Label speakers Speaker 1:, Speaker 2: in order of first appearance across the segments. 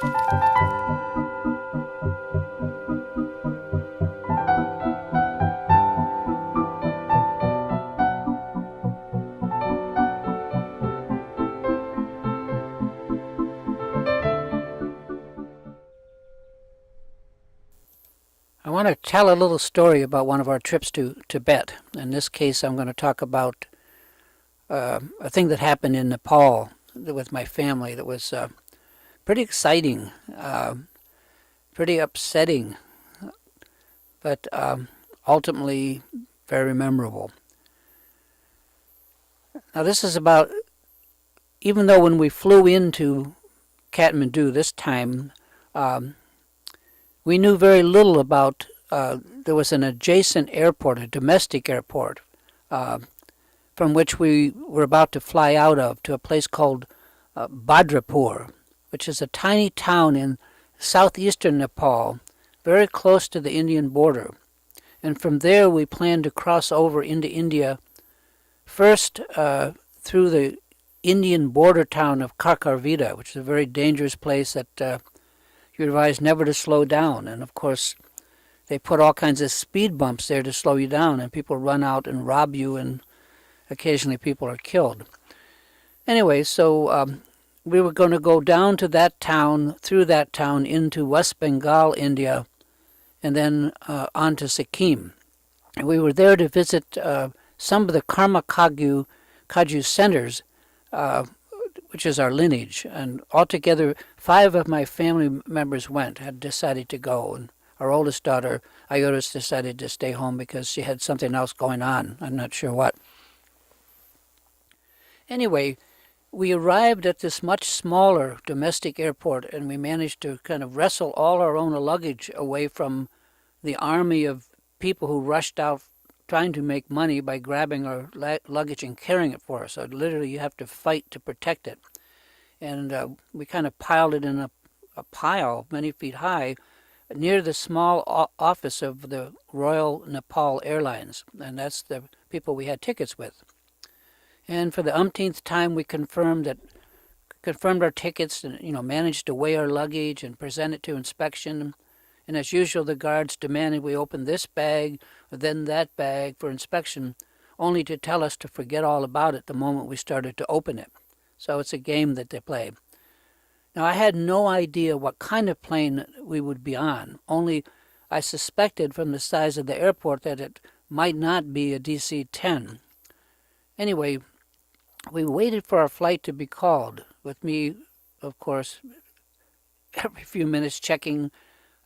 Speaker 1: I want to tell a little story about one of our trips to Tibet. In this case, I'm going to talk about a thing that happened in Nepal with my family that was pretty exciting, pretty upsetting, but ultimately very memorable. Now, this is about, even though when we flew into Kathmandu this time, we knew very little about, there was an adjacent airport, a domestic airport, from which we were about to fly out of to a place called Badrapur, which is a tiny town in southeastern Nepal, very close to the Indian border. And from there we planned to cross over into India, first through the Indian border town of Karkarvida, which is a very dangerous place that you're advised never to slow down. And of course, they put all kinds of speed bumps there to slow you down, and people run out and rob you, and occasionally people are killed. Anyway, so we were going to go down to that town, through that town, into West Bengal, India, and then on to Sikkim. And we were there to visit some of the Karma Kagyu centers, which is our lineage. And altogether, 5 of my family members had decided to go. And our oldest daughter, Iotis, decided to stay home because she had something else going on. I'm not sure what. Anyway, we arrived at this much smaller domestic airport, and we managed to kind of wrestle all our own luggage away from the army of people who rushed out trying to make money by grabbing our luggage and carrying it for us. So literally you have to fight to protect it. And we kind of piled it in a pile many feet high near the small office of the Royal Nepal Airlines. And that's the people we had tickets with. And for the umpteenth time we confirmed our tickets and managed to weigh our luggage and present it to inspection. And as usual, the guards demanded we open this bag, then that bag for inspection, only to tell us to forget all about it the moment we started to open it. So it's a game that they play. Now, I had no idea what kind of plane we would be on, only I suspected from the size of the airport that it might not be a DC-10. Anyway, we waited for our flight to be called, with me, of course, every few minutes checking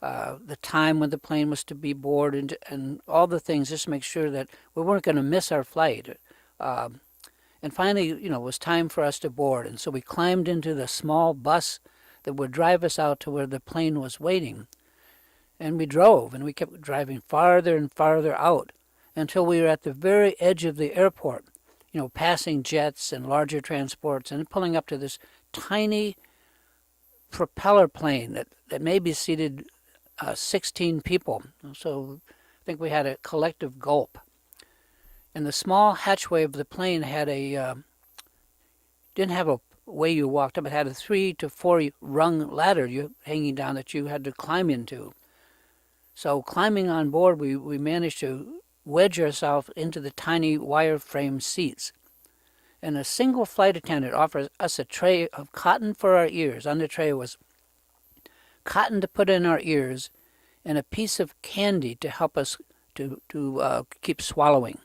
Speaker 1: the time when the plane was to be boarded and all the things, just to make sure that we weren't going to miss our flight. And finally, it was time for us to board. And so we climbed into the small bus that would drive us out to where the plane was waiting. And we drove, and we kept driving farther and farther out until we were at the very edge of the airport, passing jets and larger transports and pulling up to this tiny propeller plane that maybe seated 16 people. So I think we had a collective gulp. And the small hatchway of the plane had didn't have a way you walked up. It had a 3 to 4 rung ladder hanging down that you had to climb into. So climbing on board, we managed to wedge ourselves into the tiny wire-frame seats. And a single flight attendant offered us a tray of cotton for our ears. On the tray was cotton to put in our ears and a piece of candy to help us to keep swallowing.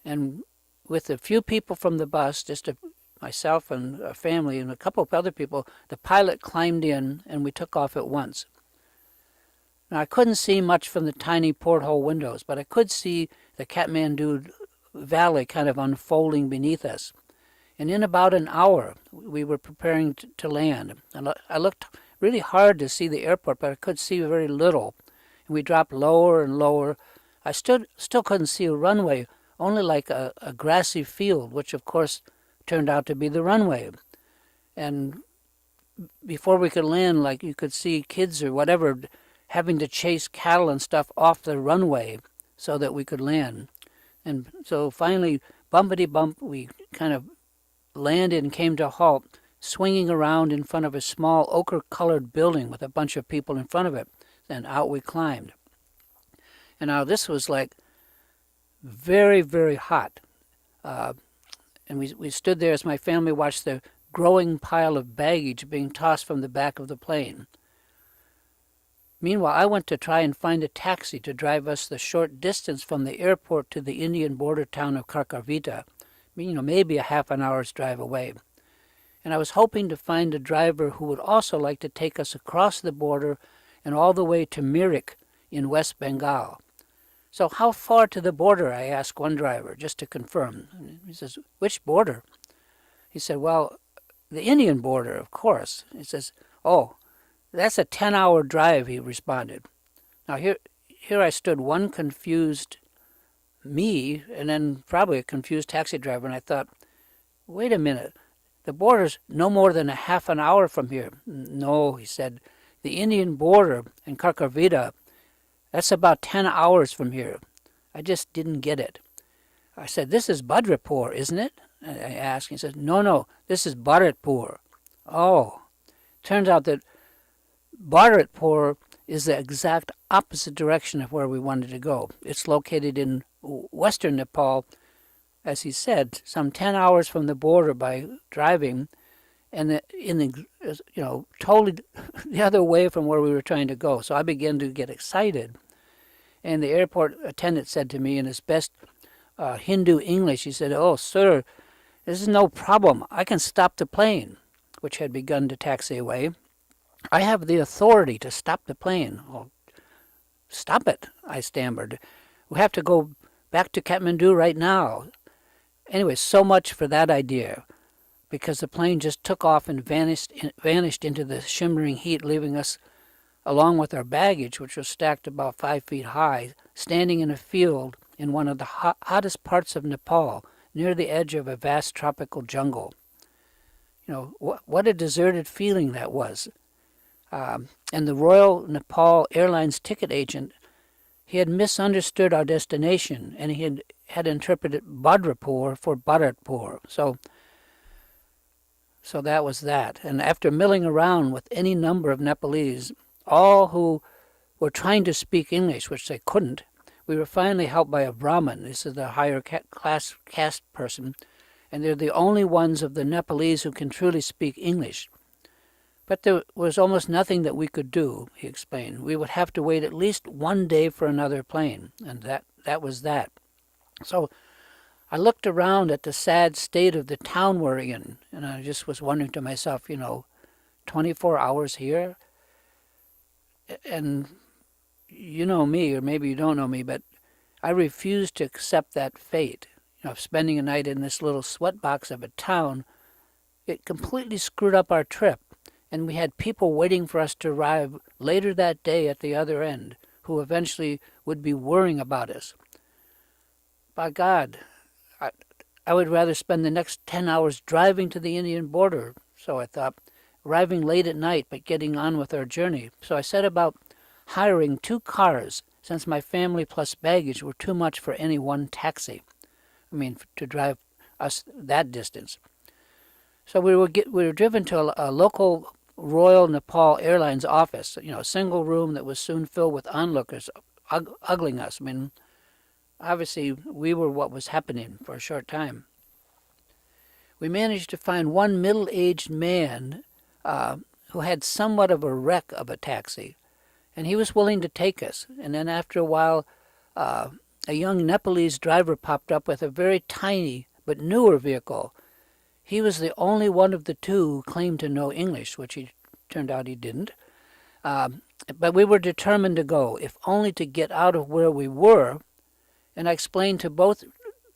Speaker 1: And with a few people from the bus, myself and a family and a couple of other people, the pilot climbed in and we took off at once. Now, I couldn't see much from the tiny porthole windows, but I could see the Kathmandu Valley kind of unfolding beneath us. And in about an hour, we were preparing to land. And I looked really hard to see the airport, but I could see very little. And we dropped lower and lower. I still couldn't see a runway, only like a grassy field, which of course turned out to be the runway. And before we could land, like you could see kids or whatever having to chase cattle and stuff off the runway so that we could land. And so finally, bumpity bump, we kind of landed and came to a halt, swinging around in front of a small ochre-colored building with a bunch of people in front of it. And out we climbed. And now this was like very, very hot. And we stood there as my family watched the growing pile of baggage being tossed from the back of the plane. Meanwhile, I went to try and find a taxi to drive us the short distance from the airport to the Indian border town of Karkarvita, maybe a half an hour's drive away. And I was hoping to find a driver who would also like to take us across the border and all the way to Mirik in West Bengal. So how far to the border, I asked one driver, just to confirm. And he says, which border? He said, well, the Indian border, of course. He says, oh, that's a 10-hour drive, he responded. Now here I stood, one confused me, and then probably a confused taxi driver, and I thought, wait a minute, the border's no more than a half an hour from here. No, he said, the Indian border in Karkarvita, that's about 10 hours from here. I just didn't get it. I said, this is Bhadrapur, isn't it? I asked. He said, no, this is Bharatpur. Oh, turns out that Bharatpur is the exact opposite direction of where we wanted to go. It's located in western Nepal, as he said, some 10 hours from the border by driving, and totally the other way from where we were trying to go. So I began to get excited. And the airport attendant said to me in his best Hindu English, he said, oh, sir, this is no problem. I can stop the plane, which had begun to taxi away. I have the authority to stop the plane. Oh, stop it, I stammered. We have to go back to Kathmandu right now. Anyway, so much for that idea, because the plane just took off and vanished into the shimmering heat, leaving us, along with our baggage, which was stacked about 5 feet high, standing in a field in one of the hottest parts of Nepal, near the edge of a vast tropical jungle. What a deserted feeling that was. And the Royal Nepal Airlines ticket agent, he had misunderstood our destination, and he had interpreted Bhadrapur for Bharatpur. So that was that. And after milling around with any number of Nepalese, all who were trying to speak English, which they couldn't, we were finally helped by a Brahmin. This is the higher class caste person, and they're the only ones of the Nepalese who can truly speak English. But there was almost nothing that we could do, he explained. We would have to wait at least one day for another plane, and that was that. So I looked around at the sad state of the town we're in, and I just was wondering to myself, 24 hours here? And you know me, or maybe you don't know me, but I refused to accept that fate, of spending a night in this little sweatbox of a town. It completely screwed up our trip, and we had people waiting for us to arrive later that day at the other end, who eventually would be worrying about us. By God, I would rather spend the next 10 hours driving to the Indian border, so I thought, arriving late at night but getting on with our journey. So I set about hiring 2 cars, since my family plus baggage were too much for any one taxi. To drive us that distance. So we were driven to a local Royal Nepal Airlines office, a single room that was soon filled with onlookers ogling us. Obviously, we were what was happening for a short time. We managed to find one middle-aged man who had somewhat of a wreck of a taxi, and he was willing to take us. And then after a while, a young Nepalese driver popped up with a very tiny but newer vehicle. He was the only one of the two who claimed to know English, which he turned out he didn't. But we were determined to go, if only to get out of where we were. And I explained to both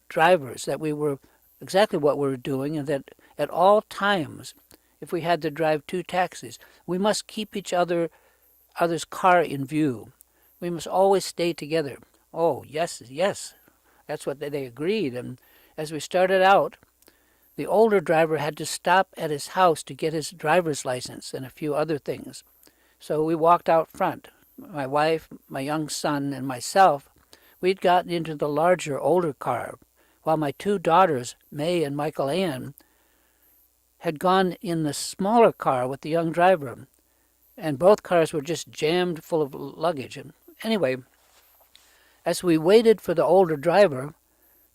Speaker 1: drivers that we were exactly what we were doing, and that at all times, if we had to drive 2 taxis, we must keep each other's car in view. We must always stay together. Oh, yes, that's what they agreed. And as we started out, the older driver had to stop at his house to get his driver's license and a few other things. So we walked out front. My wife, my young son, and myself, we'd gotten into the larger, older car, while my 2 daughters, May and Michael Ann, had gone in the smaller car with the young driver, and both cars were just jammed full of luggage. And anyway, as we waited for the older driver,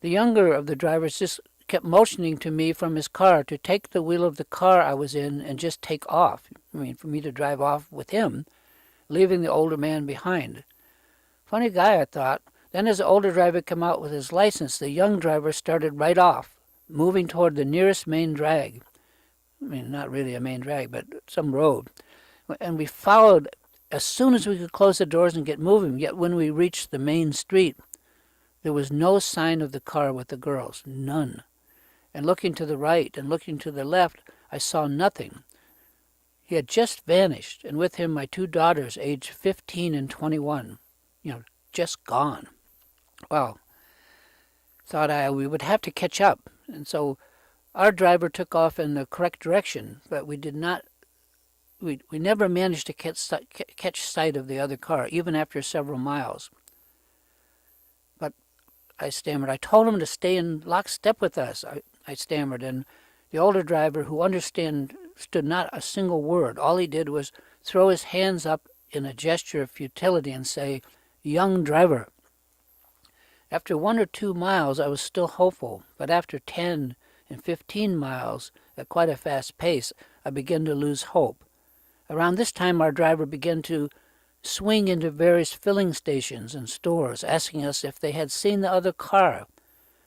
Speaker 1: the younger of the drivers just kept motioning to me from his car to take the wheel of the car I was in and just take off. I mean, for me to drive off with him, leaving the older man behind. Funny guy, I thought. Then as the older driver came out with his license, the young driver started right off, moving toward the nearest main drag. I mean, not really a main drag, but some road. And we followed as soon as we could close the doors and get moving. Yet when we reached the main street, there was no sign of the car with the girls, none. And looking to the right and looking to the left, I saw nothing. He had just vanished, and with him my two daughters, aged 15 and 21, just gone. Well, thought we would have to catch up, and so our driver took off in the correct direction, but we did not. We never managed to catch sight of the other car, even after several miles. But I stammered. I told him to stay in lockstep with us. I stammered, and the older driver, who understood not a single word, all he did was throw his hands up in a gesture of futility and say, "Young driver." After 1 or 2 miles, I was still hopeful, but after 10 and 15 miles, at quite a fast pace, I began to lose hope. Around this time, our driver began to swing into various filling stations and stores, asking us if they had seen the other car.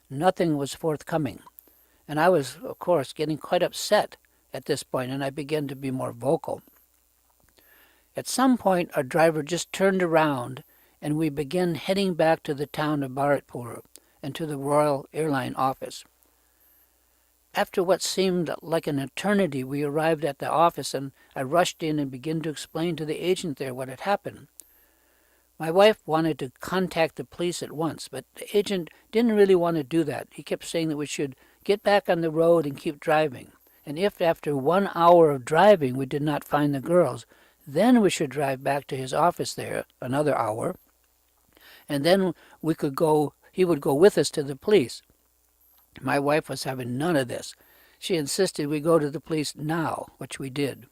Speaker 1: Nothing was forthcoming, and I was, of course, getting quite upset at this point, and I began to be more vocal. At some point, our driver just turned around, and we began heading back to the town of Bharatpur and to the Royal Airline office. After what seemed like an eternity, we arrived at the office, and I rushed in and began to explain to the agent there what had happened. My wife wanted to contact the police at once, but the agent didn't really want to do that. He kept saying that we should get back on the road and keep driving, and if after 1 hour of driving we did not find the girls, then we should drive back to his office there another hour, and then he would go with us to the police. My wife was having none of this. She insisted we go to the police now, which we did.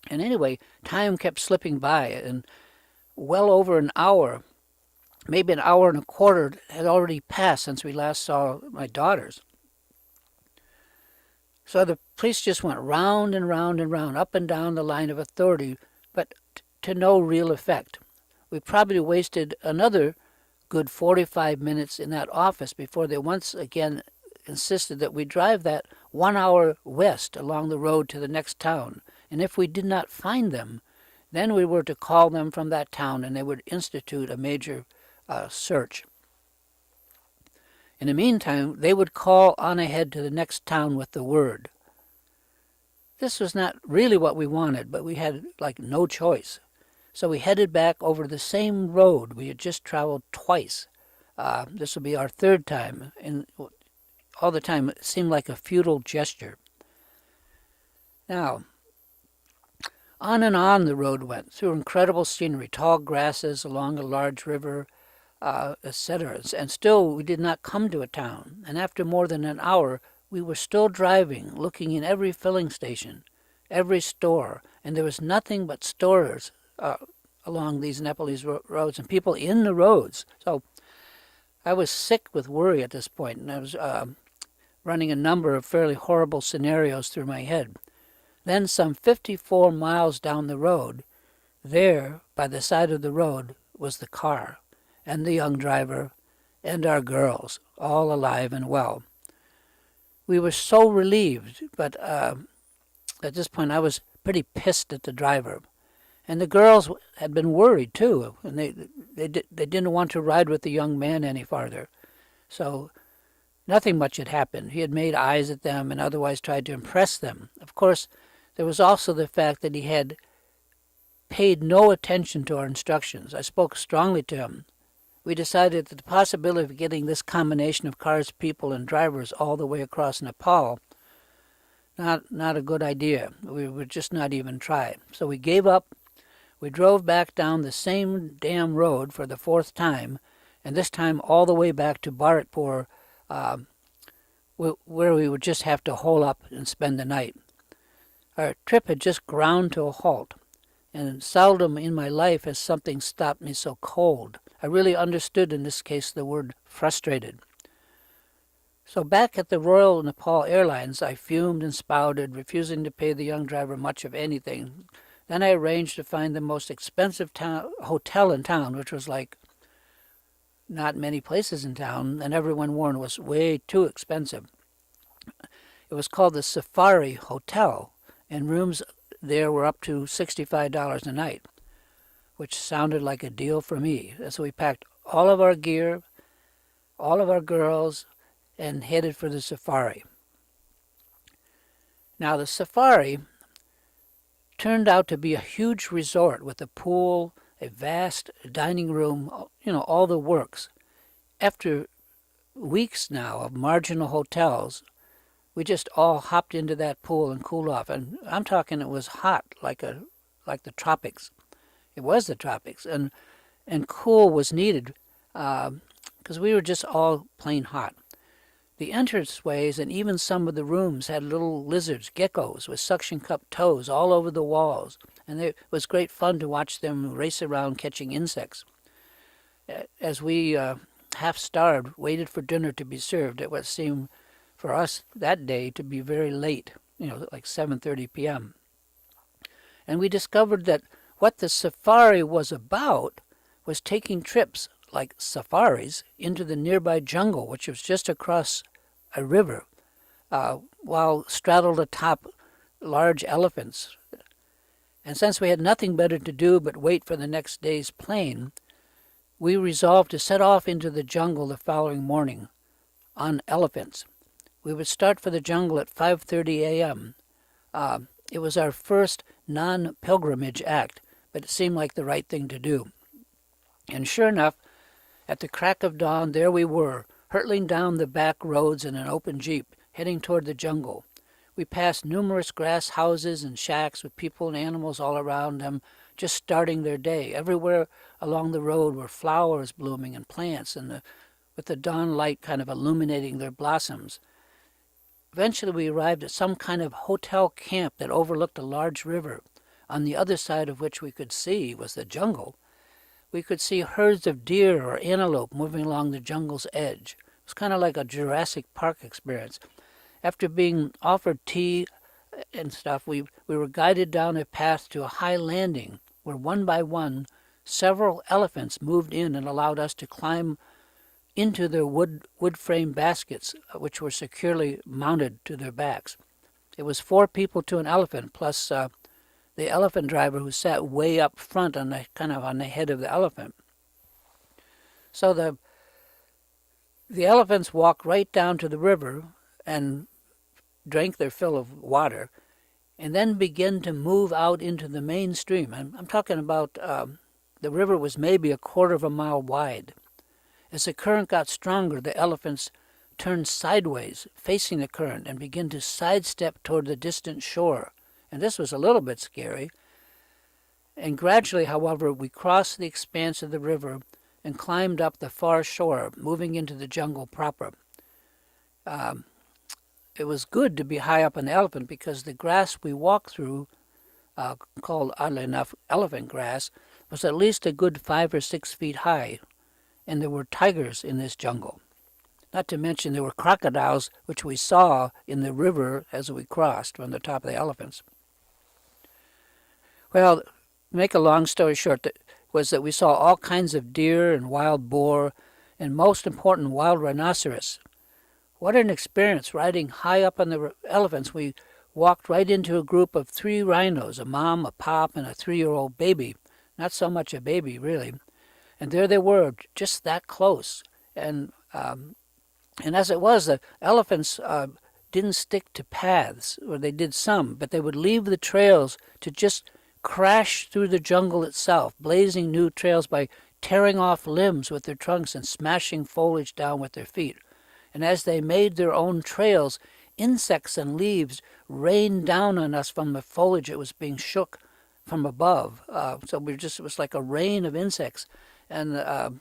Speaker 1: And anyway, time kept slipping by, and well over an hour, maybe an hour and a quarter, had already passed since we last saw my daughters. So the police just went round and round and round, up and down the line of authority, but to no real effect. We probably wasted another good 45 minutes in that office before they once again insisted that we drive that 1 hour west along the road to the next town, and if we did not find them, then we were to call them from that town and they would institute a major search. In the meantime, they would call on ahead to the next town with the word. This was not really what we wanted, but we had no choice. So we headed back over the same road we had just traveled twice. This will be our third time, and all the time it seemed like a futile gesture. Now, on and on the road went, through incredible scenery, tall grasses along a large river, etc. And still we did not come to a town. And after more than an hour, we were still driving, looking in every filling station, every store, and there was nothing but stores along these Nepalese roads and people in the roads. So I was sick with worry at this point, and I was running a number of fairly horrible scenarios through my head. Then some 54 miles down the road, there, by the side of the road, was the car, and the young driver, and our girls, all alive and well. We were so relieved, but at this point I was pretty pissed at the driver. And the girls had been worried too, and they didn't want to ride with the young man any farther. So nothing much had happened. He had made eyes at them and otherwise tried to impress them. Of course, there was also the fact that he had paid no attention to our instructions. I spoke strongly to him. We decided that the possibility of getting this combination of cars, people, and drivers all the way across Nepal, not a good idea. We would just not even try. So we gave up. We drove back down the same damn road for the fourth time, and this time all the way back to Bharatpur, where we would just have to hole up and spend the night. Our trip had just ground to a halt, and seldom in my life has something stopped me so cold. I really understood in this case the word frustrated. So back at the Royal Nepal Airlines, I fumed and spouted, refusing to pay the young driver much of anything. Then I arranged to find the most expensive hotel in town, which was like not many places in town, and everyone warned was way too expensive. It was called the Safari Hotel, and rooms there were up to $65 a night, which sounded like a deal for me. So we packed all of our gear, all of our girls, and headed for the safari. Now, the safari turned out to be a huge resort with a pool, a vast dining room, all the works. After weeks now of marginal hotels, we just all hopped into that pool and cooled off. And I'm talking it was hot, like the tropics. It was the tropics. And cool was needed because we were just all plain hot. The entranceways and even some of the rooms had little lizards, geckos, with suction cup toes all over the walls, and it was great fun to watch them race around catching insects. As we, half-starved, waited for dinner to be served at what seemed for us that day to be very late, like 7:30 p.m. And we discovered that what the safari was about was taking trips, like safaris, into the nearby jungle, which was just across a river, while straddled atop large elephants. And since we had nothing better to do but wait for the next day's plane, we resolved to set off into the jungle the following morning on elephants. We would start for the jungle at 5:30 a.m. It was our first non-pilgrimage act, but it seemed like the right thing to do. And sure enough, at the crack of dawn, there we were, hurtling down the back roads in an open jeep, heading toward the jungle. We passed numerous grass houses and shacks with people and animals all around them, just starting their day. Everywhere along the road were flowers blooming and plants, and with the dawn light kind of illuminating their blossoms. Eventually we arrived at some kind of hotel camp that overlooked a large river, on the other side of which we could see was the jungle. We could see herds of deer or antelope moving along the jungle's edge. It was kind of like a Jurassic Park experience. After being offered tea and stuff, we were guided down a path to a high landing where one by one several elephants moved in and allowed us to climb into their wood frame baskets, which were securely mounted to their backs. It was 4 people to an elephant, plus the elephant driver who sat way up front on the head of the elephant. So the elephants walked right down to the river and drank their fill of water, and then began to move out into the main stream. I'm talking about the river was maybe a quarter of a mile wide. As the current got stronger, the elephants turned sideways, facing the current, and began to sidestep toward the distant shore. And this was a little bit scary. And gradually, however, we crossed the expanse of the river and climbed up the far shore, moving into the jungle proper. It was good to be high up on the elephant because the grass we walked through, called oddly enough elephant grass, was at least a good 5 or 6 feet high, and there were tigers in this jungle. Not to mention there were crocodiles, which we saw in the river as we crossed from the top of the elephants. Well, to make a long story short, was that we saw all kinds of deer and wild boar, and most important, wild rhinoceros. What an experience riding high up on the elephants. We walked right into a group of 3 rhinos, a mom, a pop, and a 3-year-old baby. Not so much a baby, really. And there they were, just that close. And as it was, the elephants didn't stick to paths, or they did some, but they would leave the trails to just crash through the jungle itself, blazing new trails by tearing off limbs with their trunks and smashing foliage down with their feet. And as they made their own trails, insects and leaves rained down on us from the foliage that was being shook from above. So it was like a rain of insects. And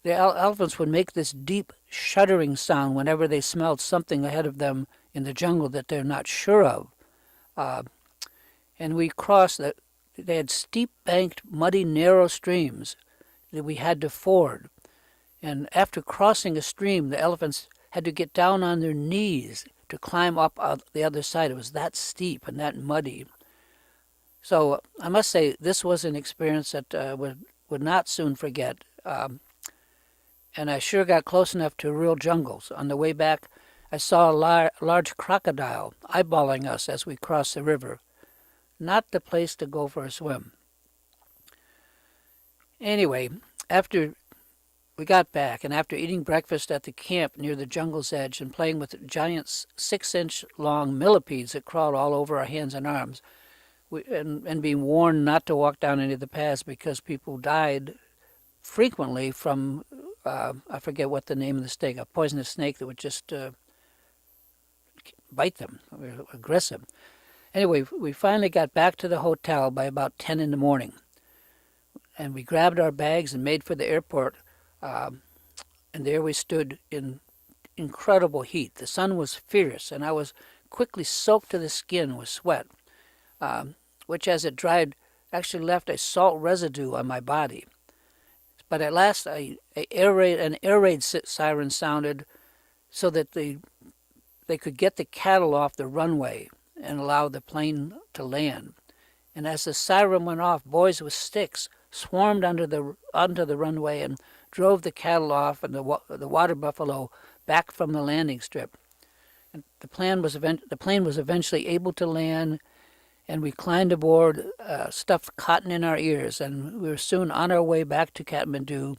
Speaker 1: The elephants would make this deep shuddering sound whenever they smelled something ahead of them in the jungle that they're not sure of. Uh, and we crossed that. They had steep banked, muddy, narrow streams that we had to ford. And after crossing a stream, the elephants had to get down on their knees to climb up the other side. It was that steep and that muddy. So I must say, this was an experience that would not soon forget. And I sure got close enough to real jungles. On the way back, I saw a large crocodile eyeballing us as we crossed the river. Not the place to go for a swim. Anyway, after we got back, and after eating breakfast at the camp near the jungle's edge and playing with giant 6-inch long millipedes that crawled all over our hands and arms, and being warned not to walk down any of the paths because people died frequently from, I forget what the name of the snake, a poisonous snake that would just bite them, aggressive. Anyway, we finally got back to the hotel by about 10 in the morning. And we grabbed our bags and made for the airport. And there we stood in incredible heat. The sun was fierce, and I was quickly soaked to the skin with sweat, which as it dried actually left a salt residue on my body. But at last an air raid siren sounded so that they could get the cattle off the runway and allow the plane to land. And as the siren went off, boys with sticks swarmed onto the runway and drove the cattle off and the water buffalo back from the landing strip. And the plane was eventually able to land, and we climbed aboard, stuffed cotton in our ears, and we were soon on our way back to Kathmandu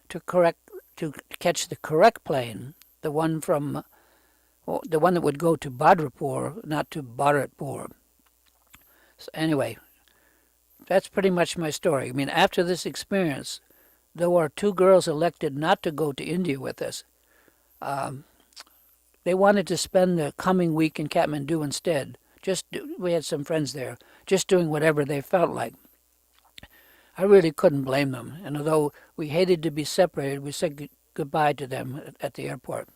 Speaker 1: to catch the correct plane, the one that would go to Bhadrapur, not to Bharatpur. So anyway, that's pretty much my story. I mean, after this experience, though our two girls elected not to go to India with us, they wanted to spend the coming week in Kathmandu instead. We had some friends there, just doing whatever they felt like. I really couldn't blame them, and although we hated to be separated, we said goodbye to them at the airport.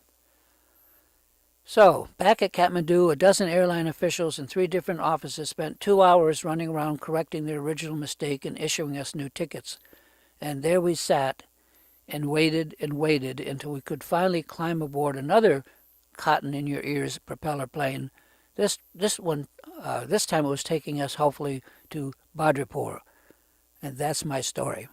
Speaker 1: So, back at Kathmandu, a dozen airline officials in 3 different offices spent 2 hours running around correcting their original mistake and issuing us new tickets. And there we sat and waited until we could finally climb aboard another cotton-in-your-ears propeller plane. This time it was taking us, hopefully, to Bhadrapur. And that's my story.